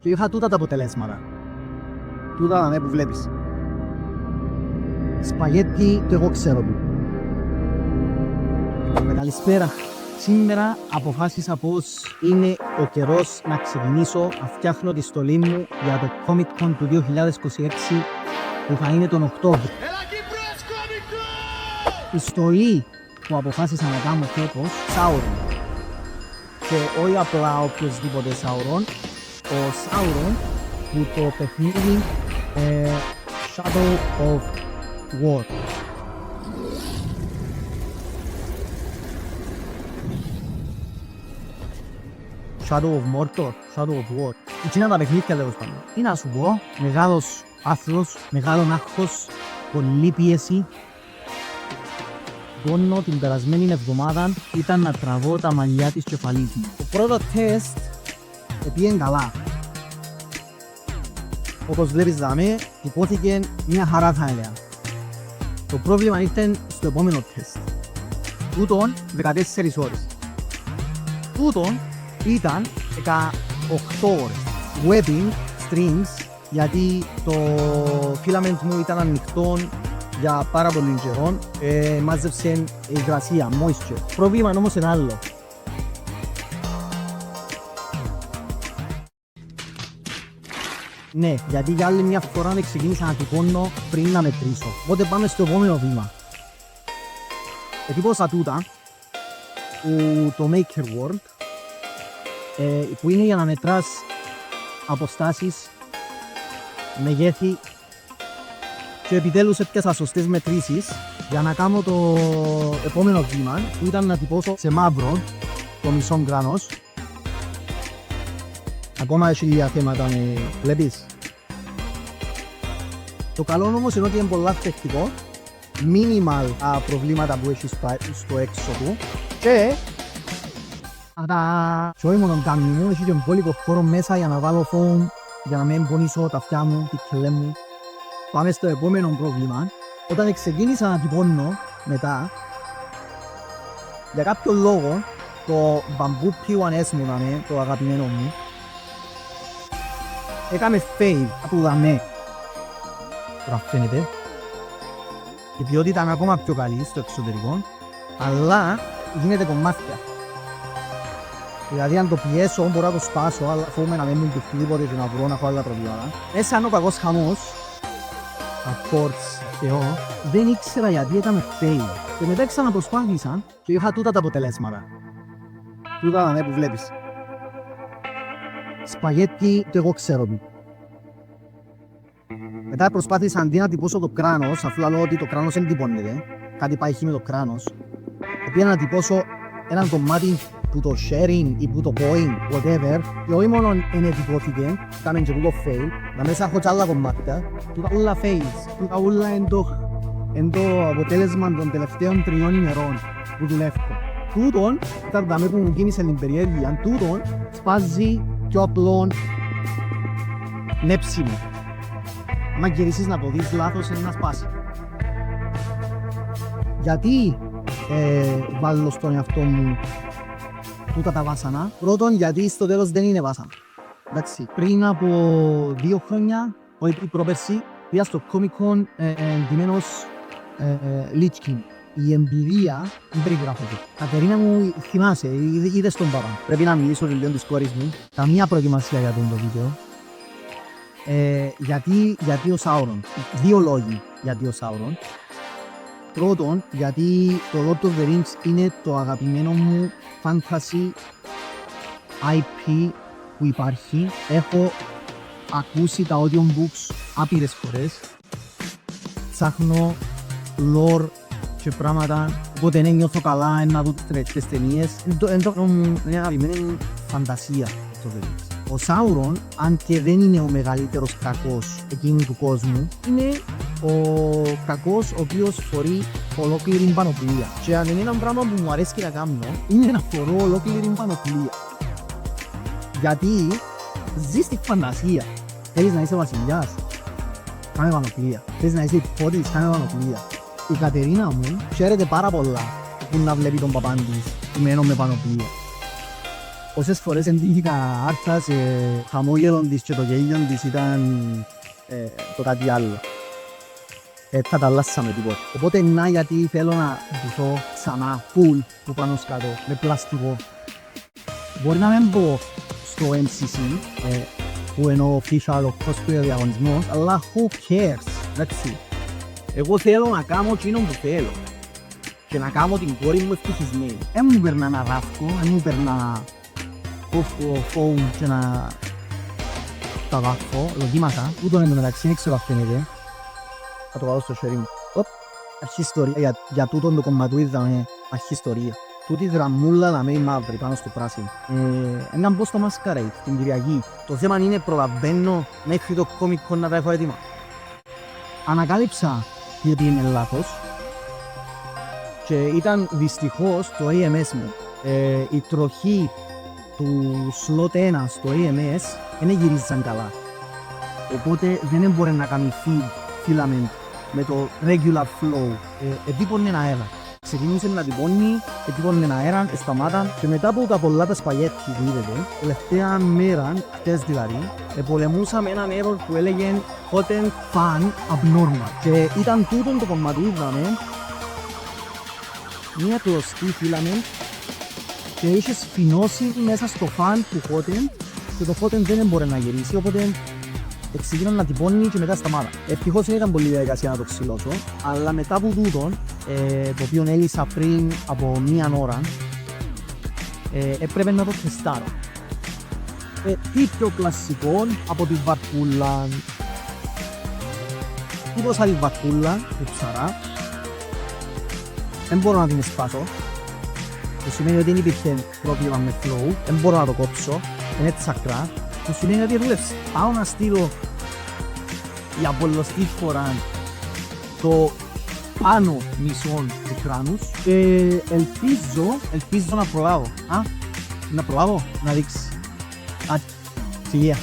και είχα τούτα τα αποτελέσματα. Τούτα που βλέπεις. Σπαγέτι το εγώ ξέρω του. Καλησπέρα. Σήμερα αποφάσισα πως είναι ο καιρός να ξεκινήσω να φτιάχνω τη στολή μου για το Comic Con του 2026 που θα είναι τον Οκτώβριο. Η στολή που αποφάσισα να κάνω φέτος, Sauron. Και όχι απλά οποιοσδήποτε Sauron, ο Sauron που το παιχνίδι Shadow of War. Shadow of Mordor, Shadow of War. Εκείνα τα παιχνίδια τέλος πάντων. Τι να σου πω, μεγάλος άθλος, μεγάλο άγχος, πολλή πίεση. Πόνο την περασμένη εβδομάδα ήταν να τραβώ τα μαλλιά της κεφαλής μου. Το πρώτο τεστ πήγαινε καλά. Όπως βλέπεις δάμε, υπόθηκε μια χαρά θα έλεγα. Το πρόβλημα ήταν στο επόμενο τεστ. Τούτον 14 ώρες. Τούτον ήταν 18 ώρες. Webbing, strings, γιατί το filament μου ήταν ανοιχτό για πάρα πολύ καιρό, μάζεψε υγρασία, moisture. Πρόβλημα όμως είναι άλλο. Ναι, γιατί για άλλη μια φορά ξεκίνησα να τυπώνω πριν να μετρήσω. Οπότε πάμε στο επόμενο βήμα. Ετύπωσα τούτα, το Maker World, που είναι για να μετράς αποστάσεις, μεγέθη και επιτέλους έπιασα σωστές μετρήσεις για να κάνω το επόμενο βήμα που ήταν να τυπώσω σε μαύρο το μισό γκράνος. Ακόμα έχει λίγα θέματα με βλέπεις. Το καλό όμως είναι ότι είναι πολλά θετικό, minimal προβλήματα που έχει στο έξω του και και όχι μόνο τάμι μου, έχει και μπόλικο χώρο μέσα για να βάλω φόουν, για να μην πονήσω τα αυτιά μου, τη κελέ μου. Πάμε στο επόμενο πρόβλημα. Όταν ξεκίνησα να τυπώνω μετά, για κάποιο λόγο, το Bambu P1S μου, το αγαπημένο μου, έκαμε fade από δαμέ. Τώρα φαίνεται. Η ποιότητα είναι ακόμα πιο καλή στο εξωτερικό, αλλά γίνεται κομμάτια. Δηλαδή αν το πιέσω μπορώ να το σπάσω, αλλά φοβούμαι να μην μου πει τίποτε και να βρω να έχω άλλα προβλήματα. Μέσα είναι ο κακός χαμός, accords και εγώ, δεν ήξερα γιατί έκαμε fail. Και μετά ξαναπροσπάθησα και είχα τούτα τα αποτελέσματα. Τούτα που βλέπεις. Σπαγέτι το εγώ ξέρω του. Μετά προσπάθησα αντί να τυπώσω το κράνος, αφού λέω ότι το κράνος δεν τυπώνεται, κάτι πάει με το κράνος, πήγα να τυπώσω έναν κομμάτι που το sharing ή που το point, whatever, και όχι μόνο είναι τυπώθηκε, κάμε και που το fail, να μέσα έχω και άλλα κομμάτια, τούτα όλα fails, τούτα όλα είναι το αποτέλεσμα των τελευταίων 3 ημερών που δουλεύω. Τούτον, ήταν τα που μου κίνησε την περιέργεια, τούτον σπάζει πιο απλό νέψιμο. Αν γυρίσεις να το δεις λάθος, είναι να σπάσει. Γιατί βάλω στον εαυτό μου τούτα τα βάσανα? Πρώτον, γιατί στο τέλος δεν είναι βάσανα. Εντάξει, πριν από 2 χρόνια, όχι πρόπερση, πήγα στο Comic Con ντυμένος Lich King. Η εμπειρία δεν περιγράφεται. Κατερίνα μου, θυμάσαι, είδες τον παπά. Πρέπει να μιλήσω λίγο της κόρης μου. Καμία προετοιμασία για το βίντεο. Γιατί ο Sauron. 2 λόγοι γιατί ο Sauron. Πρώτον, γιατί το Lord of the Rings είναι το αγαπημένο μου fantasy IP που υπάρχει. Έχω ακούσει τα audiobooks άπειρες φορές. Ψάχνω lore και πράγματα, οπότε δεν νιώθω καλά να δω τις ταινίες. Είναι αγαπημένη φαντασία το The Rings. Ο Sauron, αν και δεν είναι ο μεγαλύτερος κακός εκείνου του κόσμου, είναι ο κακός ο οποίος φορεί ολόκληρη πανοπλία. Και αν είναι ένα πράγμα που μου αρέσει να κάνω, είναι να φορώ ολόκληρη πανοπλία. Γιατί ζεις στη φαντασία. Θέλεις να είσαι βασιλιάς, κάνε πανοπλία. Θέλεις να είσαι υπότιτης, κάνε πανοπλία. Η Κατερίνα μου χαίρεται πάρα πολλά που να βλέπει τον παπάν της ημένον με πανοπλία. Όσες φορές εντύχηκα άρθρα σε χαμόγελον της και το γέλιον της ήταν το κάτι άλλο. Θα τα αλλάσαμε τίποτα. Οπότε να, γιατί θέλω να ντυθώ ξανά full που πάνω σκάτω με πλαστικό. Μπορεί να μην πω στο MCC που είναι ο official cosplay διαγωνισμός, αλλά who cares, εντάξει. Εγώ θέλω να κάνω εκείνο που θέλω και να κάνω την κόρη μου ευτυχισμένη. Δεν μου περνά να ράφκω, δεν μου περνά phone και να τα βάφω, δοκίμασα. Ούτω εν τω μεταξύ, δεν ξέρω αν φαίνεται. Θα το βάλω στο χέρι μου. Αρχή ιστορία, για τούτον το κομματού είδαμε αρχή ιστορία. Τούτη γραμμούλα να μένει μαύρη πάνω στο πράσινο. Να μπω στο Masquerade την Κυριακή. Το θέμα είναι προλαβαίνω μέχρι το Comic Con να τα έχω έτοιμα. Ανακάλυψα γιατί είναι λάθος και ήταν δυστυχώς το AMS μου. Η τροχή του slot 1 στο AMS δεν γυρίζαν καλά. Οπότε δεν μπορεί να κάνει filament με το regular flow. Ετύπωνε αέρα. Ξεκινούσε να τυπώνει, ετύπωνε αέρα, σταμάταν και μετά από τα πολλά τα σπαγέtti που είδατε, τελευταία μέρα, χτες δηλαδή, πολεμούσαμε έναν error που έλεγε hotend fan abnormal. Και ήταν τούτον το κομμάτι που είδαμε μια κλωστή filament και είχε σφινώσει μέσα στο fan του hotend και το hotend δεν μπορεί να γυρίσει, οπότε ξεκίνω να τυπώνει και μετά σταμάτα. Ευτυχώς δεν ήταν πολύ διαδικασία να το ξυλώσω, αλλά μετά από τούτον, το οποίο έλυσα πριν από μία ώρα, έπρεπε να το τεστάρω. Τι πιο κλασικό από τη βαρκούλα. Τύπωσα τη βαρκούλα, τη ψαρά. Δεν μπορώ να την σπάσω. Το σημαίνει ότι δεν υπήρχε πρόβλημα με flow, δεν μπορώ να το κόψω, είναι τσακρά. Το σημαίνει ότι δούλεψε. Πάω να στείλω για πολλωστή φορά το πάνω μισό του κράνους και ελπίζω να προλάβω. Να προλάβω, να δείξει. Φιλία.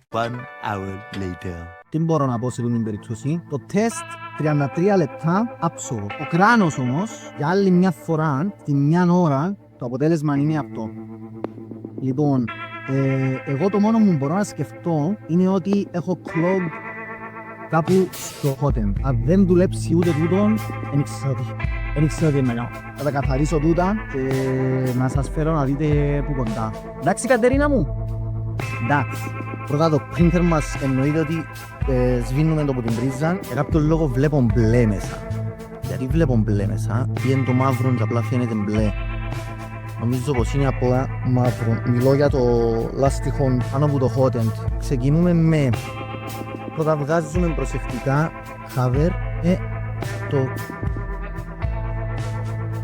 1 hour later. Τι μπορώ να πω σε την περίπτωση. Το τεστ 33 λεπτά άψογο. Ο κράνος όμως, για άλλη μια φορά, τη μια ώρα, το αποτέλεσμα είναι αυτό. Λοιπόν, εγώ το μόνο που μπορώ να σκεφτώ είναι ότι έχω clog κάπου στο hotend. Αν δεν δουλέψει ούτε τούτον, δεν ξέρω τι είναι να κάνω. Θα τα καθαρίσω τούτα και να σας φέρω να δείτε που κοντά. Εντάξει Κατερίνα μου? Εντάξει. Πρώτα το printer μας εννοείται ότι σβήνουμε το από την πρίζα. Για κάποιο λόγο βλέπω μπλε μέσα. Γιατί βλέπω μπλε μέσα? Είναι το μαύρο και απλά φαίνεται μπλε. Νομίζω πως είναι απλά μαύρο. Μιλώ για το λάστιχο πάνω από το hotend. Ξεκινούμε με... Πρώτα βγάζουμε προσεκτικά cover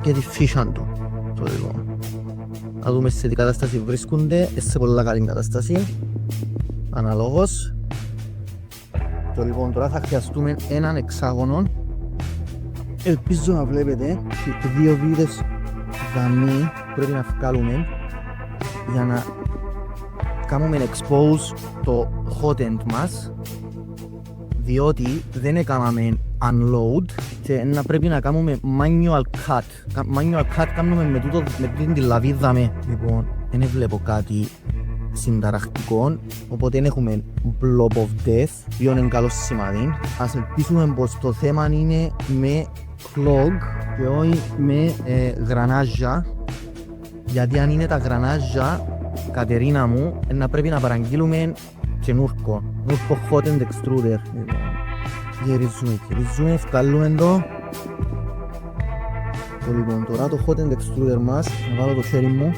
και τη φύσαν του. Να δούμε σε τι κατάσταση βρίσκονται. Σε πολλά καλή κατάσταση. Αναλόγως. Λοιπόν, τώρα θα χρειαστούμε έναν εξάγωνο. Ελπίζω να βλέπετε και δύο βίδες δαμί πρέπει να βγάλουμε για να κάνουμε expose το hotend μας, διότι δεν έκαναμε unload και να πρέπει να κάνουμε manual cut. Manual cut κάνουμε με την τη λαβίδα με. Λοιπόν, δεν βλέπω κάτι συνταρακτικό, οπότε δεν έχουμε blob of death, οποίο είναι καλό σημάδι. Ας ελπίσουμε πως το θέμα είναι με clog και όχι με γρανάζια, γιατί αν είναι τα γρανάζια, Κατερίνα μου, να πρέπει να παραγγείλουμε καινούρκο hotend extruder. Γυρίζουμε, βγάλουμε το. Λοιπόν, τώρα το hotend extruder μας, να βάλω το χέρι μου.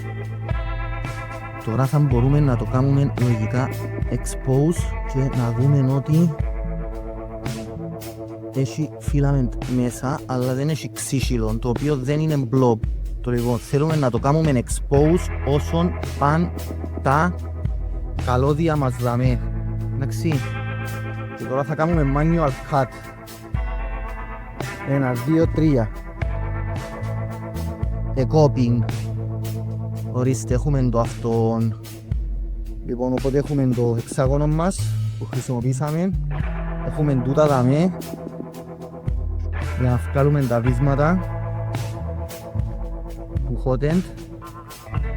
Τώρα θα μπορούμε να το κάνουμε λογικά expose και να δούμε ότι έχει filament μέσα, αλλά δεν έχει ξύσιλο, το οποίο δεν είναι blob. Το λοιπόν, θέλουμε να το κάνουμε expose όσον πάνε τα καλώδια μας δαμέ. Εντάξει. Και τώρα θα κάνουμε manual cut. 1, 2, 3. Copying. Ορίστε, έχουμε το αυτόν. Λοιπόν, οπότε έχουμε το εξάγωνο μας που χρησιμοποιήσαμε. Έχουμε τούτα δαμέ για να βγάλουμε τα βίσματα του hotend.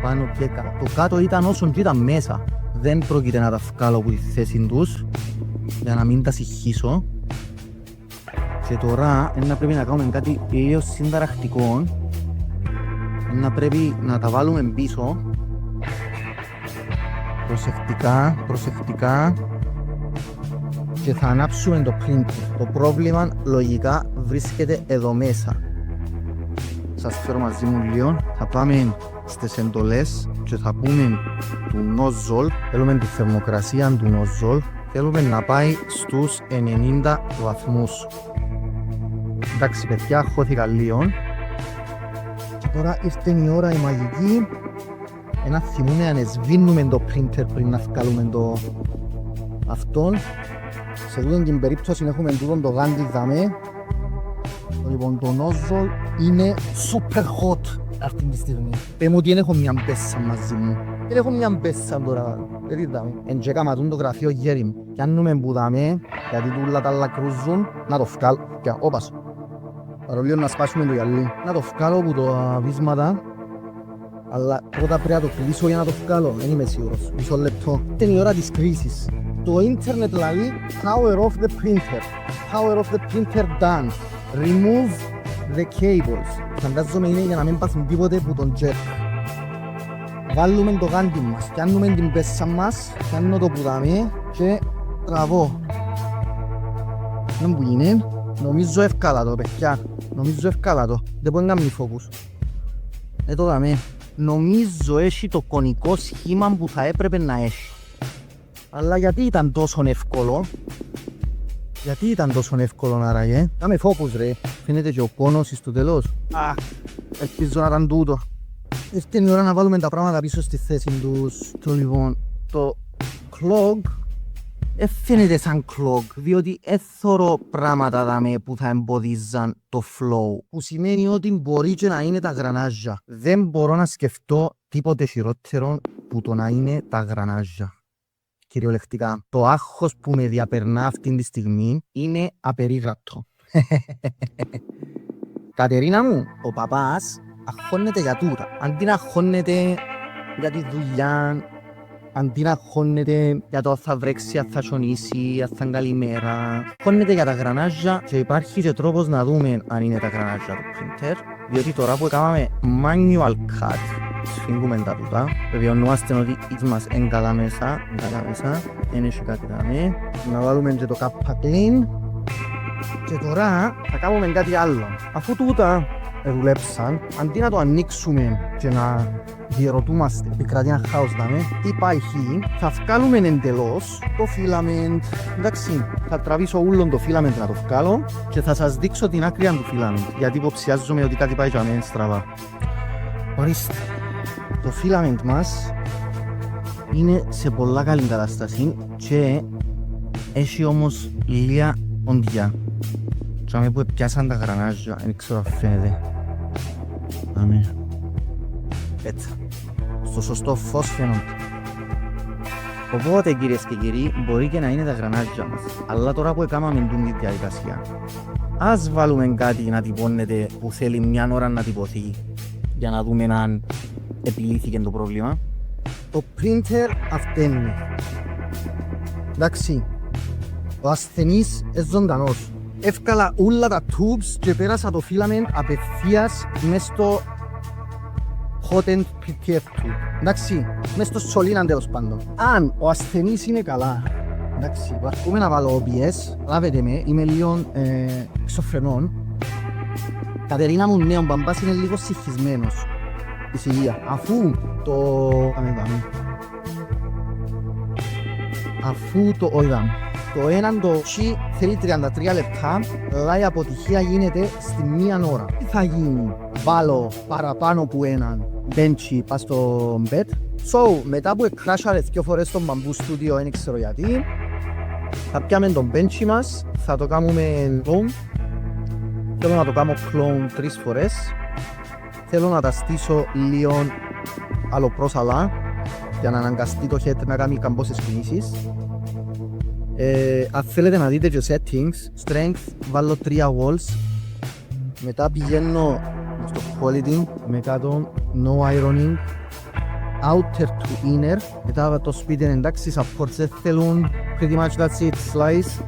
πάνω και κάτω. Το κάτω ήταν όσον και ήταν μέσα. Δεν πρόκειται να τα βγάλω από τη θέση τους για να μην τα συγχύσω. Και τώρα να πρέπει να κάνουμε κάτι λίγο συνταρακτικό. Να πρέπει να τα βάλουμε πίσω. Προσεκτικά, προσεκτικά. Και θα ανάψουμε το printer. Το πρόβλημα λογικά βρίσκεται εδώ μέσα. Σας φέρω μαζί μου λίγο. Θα πάμε στις εντολές και θα πούμε του nozzle. Θέλουμε τη θερμοκρασία του nozzle. Θέλουμε να πάει στους 90 βαθμούς. Εντάξει παιδιά, χώθηκα λίγο. Και τώρα ήρθε η ώρα η μαγική. Να θυμούμε αν σβήνουμε το printer πριν να βγάλουμε το αυτόν. Σε τούτον την περίπτωση έχουμε τούτον το γάντι δαμέ. Λοιπόν, το nozzle είναι super hot αυτή τη στιγμή. Πες μου ότι δεν έχω μια μπέσα μαζί μου. Δεν έχω μια μπέσα τώρα. Δεν είδαμε. Εν και κάμα το γραφείο γέρι μου. Κι άννουμε που δαμέ, γιατί τούλα τα άλλα κρούζουν, να το βγάλω. Και όπας. Παρολίγο να σπάσουμε το γυαλί. Να το βγάλω από τα βίσματα. Αλλά πρώτα πρέπει να το κλείσω για να το βγάλω. Δεν είμαι σίγουρος. Μισό λεπτό. Είναι η ώρα της κρίσης. Το ίντερνετ δηλαδή, power off the printer. Power off the printer done. Remove the cables. Φαντάζομαι είναι για να μην πάσουν τίποτε που τον jet. Βάλουμε το γάντι μας, πιάνουμε την πέσα μας, πιάνω το πουδάμι και τραβώ. Δεν που είναι, νομίζω εύκολα το παιδιά, νομίζω εύκολα το. Δεν μπορεί να κάνει focus. Το δάμε. Νομίζω έχει το κονικό σχήμα που θα έπρεπε να έχει. Αλλά γιατί ήταν τόσο εύκολο? Γιατί ήταν τόσο εύκολο να ράγε? Κάμε focus ρε. Φαίνεται και ο κόνος στο τέλος. Ελπίζω να ήταν τούτο. Ήρθε η ώρα να βάλουμε τα πράγματα πίσω στη θέση τους. Το λοιπόν, το clog φαίνεται σαν clog, διότι έθωρο πράγματα δάμε που θα εμποδίζαν το flow. Που σημαίνει ότι μπορεί και να είναι τα γρανάζια. Δεν μπορώ να σκεφτώ τίποτε χειρότερο που το να είναι τα γρανάζια. Κυριολεκτικά, το άγχος που με διαπερνά αυτή τη στιγμή είναι απερίγραπτο. Κατερίνα μου, ο παπάς αγχώνεται για τούτα. Αντί να αγχώνεται για τη δουλειά, αντί να αγχώνεται για το αν θα βρέξει, αν θα χιονίσει, αν θα είναι καλή μέρα, αγχώνεται για τα γρανάζια και υπάρχει και τρόπος να δούμε αν είναι τα γρανάζια του printer, διότι τώρα που έκαναμε manual cut, σφίγγουμε τα τούτα, βεβαιωνόμαστε ότι μας είναι καλά μέσα, δεν έχει κάτι δάμε, να βάλουμε και το κάπα clean και τώρα θα κάνουμε κάτι άλλο. Αφού τούτα δουλέψαν, αντί να το ανοίξουμε και να διερωτούμαστε, επικρατεί ένα χάος δάμε, τι πάει χει, θα βγάλουμε εντελώς το filament. Εντάξει, θα τραβήσω ούλον το filament να το βγάλω και θα σας δείξω την άκρη του filament, γιατί υποψιάζομαι ότι κάτι πάει για μένα στραβά. Ορίστε, το filament μας είναι σε πολλά καλή κατάσταση και έχει όμως λίγα οντιά. Και που πιάσαν τα γρανάζια, δεν ξέρω αν φαίνεται. Άμε. Έτσι. Στο σωστό φως φαίνονται. Οπότε κυρίες και κύριοι, μπορεί και να είναι τα γρανάζια μας. Αλλά τώρα που έκαναμε την διαδικασία, ας βάλουμε κάτι να τυπώνεται που θέλει μια ώρα να τυπωθεί για να δούμε αν επιλύθηκε το πρόβλημα. Το printer αυταίνει. Εντάξει. Ο ασθενής είναι ζωντανός. Εύκαλα όλα τα tubes και πέρασα το filament απευθείας μες στο hotend PTF tube. Εντάξει, μες στο σωλήναν τέλος πάντων. Αν ο ασθενής είναι καλά, εντάξει, βαρκούμε να βάλω OBS, λάβετε με, είμαι λίγο εξωφρενών. Κατερίνα μου, ναι, ο μπαμπάς είναι λίγο συγχυσμένος. Ησυχία. Αφού το έναν το chi θέλει 33 λεπτά, αλλά η αποτυχία γίνεται στη μία ώρα. Τι θα γίνει? Βάλω παραπάνω από έναν benchy πας στο bed. So, μετά που εκράσαρε 2 φορές στο Bambu Studio, δεν ξέρω γιατί, θα πιάμε τον benchy μας, θα το κάνουμε clone. Θέλω να το κάνω clone 3 φορές. Θέλω να τα στήσω λίγο άλλο προς αλλά, για να αναγκαστεί το head να κάνει καμπόσες κινήσεις. Αν θέλετε να δείτε και settings, strength, βάλω 3 walls. Μετά πηγαίνω στο quality, με κάτω no ironing outer to inner. Μετά το σπίτι είναι εντάξει, supports δεν θέλουν. Pretty much that's it, slice.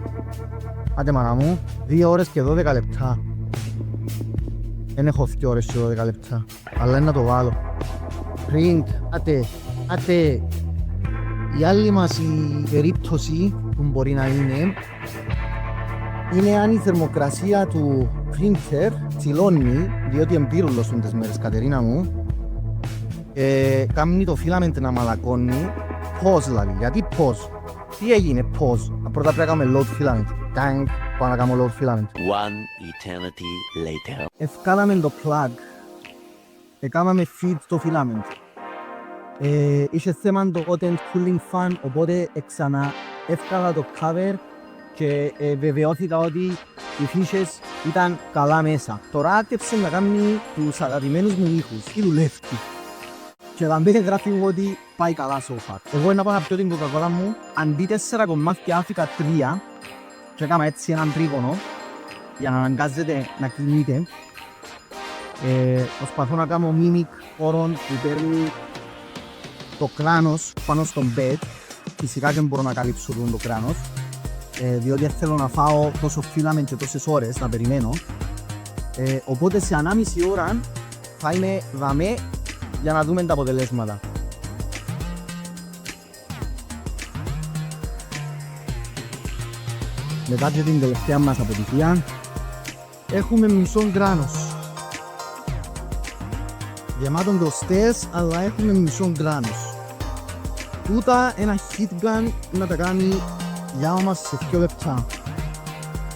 Άντε μάνα μου, 2 ώρες και 12 λεπτά. Δεν έχω 2 ώρες και 12 λεπτά, αλλά είναι να το βάλω. Print, άτε. Η άλλη μας η περίπτωση που μπορεί να είναι αν η θερμοκρασία του printer τσιλώνει, διότι εμπειρούλος τις μέρες, Κατερίνα μου, κάνει το filament να μαλακώνει. Pause δηλαδή, γιατί pause? Τι έγινε pause? Πρώτα πρέπει να κάνουμε load filament. Tang, πάω να κάνω load filament. One eternity later. Ευκάλαμε το plug. Έκαναμε feed το filament. Είχε θέμα το hotend cooling fan, οπότε ξανά εύκαλα το cover και βεβαιώθηκα ότι οι φύσες ήταν καλά μέσα. Τώρα άκεψε να κάνει τους αγαπημένους μου ήχους, ή δουλεύει. Και θα μπείτε γράφει μου ότι πάει καλά so far. Εγώ να πάω να πιω την κοκακόλα μου, αντί 4 κομμάτια άφηκα 3 και έκανα έτσι έναν τρίγωνο για να αναγκάζεται να κινείται. Προσπαθώ να κάνω mimic όρων που παίρνει το κράνος πάνω στον bed. Φυσικά δεν μπορώ να καλύψω το κράνος, διότι θέλω να φάω τόσο filament και τόσες ώρες να περιμένω. Οπότε σε 1,5 ώρα θα είμαι δαμέ για να δούμε τα αποτελέσματα. Μετά και την τελευταία μας αποτυχία έχουμε μισό κράνος. Γεμάτον κλωστές, αλλά έχουμε μισό κράνος. Τούτα ένα heat gun να τα κάνει για μας σε 2 λεπτά.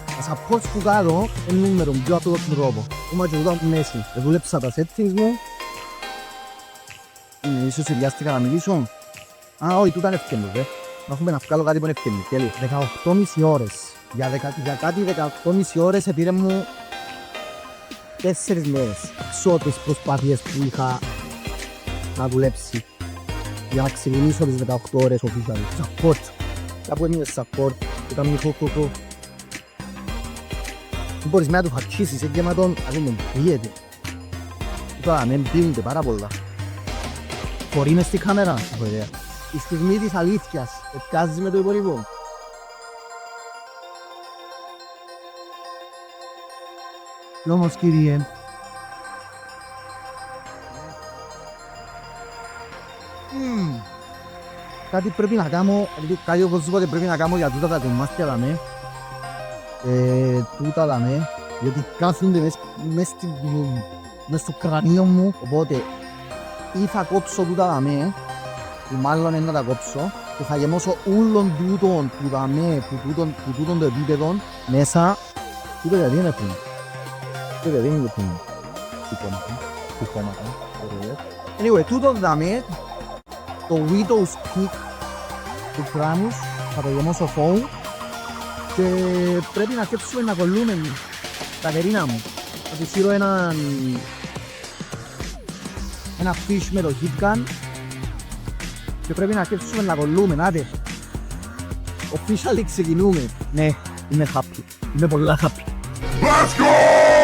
Τα supports που κάτω είναι νούμερο πιο απλό τρόπο. Ακόμα και τούτα μέση. Δούλεψα τα settings μου. Ίσως ιδιάστηκα να μιλήσω. Όχι, τούτα είναι ευκαιρνούς, να έχουμε να βγάλω κάτι που είναι ευκαιρνούς. Τέλει, 18,5 ώρες. Για κάτι 18,5 ώρες επήρε μου 4 μέρες. Ξω τις προσπάθειες που είχα να δουλέψει για να ξεκινήσω τις 18 ώρες official. Support. Κάπου έμεινε support. Ήταν μη χοκοκο. Δεν μπορείς να του χακίσεις, έτσι με τον αγίνον. Πήγεται. Τώρα με μπίνονται πάρα πολλά. Χωρί μες στη κάμερα. Η στιγμή της αλήθειας. Επιάζεις με το υπόλοιπο. Όμως κύριε, κάτι πρέπει να κάνω, κάτι οπωσδήποτε πρέπει να κάνω για τούτα τα κομμάτια δαμέ. Τούτα δαμέ, γιατί κάθονται μες στο κρανίο μου, οπότε ή θα κόψω τούτα δαμέ, που μάλλον είναι να τα κόψω, και θα γεμώσω όλων τούτων που δαμέ, που τούτων το επίπεδο μέσα. Τούτα γιατί είναι αυτό. Δεν είναι το κόμματα. Anyway, τούτο δάμε, το widow's peak του κράνους, θα το γεμώσω φόου και πρέπει να αρχίσουμε να κολλούμε, Κατερίνα μου. Θα του σύρω ένα fish με το heat gun και πρέπει να αρχίσουμε να κολλούμε, άντε. Officially ξεκινούμε. Ναι, είμαι happy, είμαι πολλά happy. Let's go!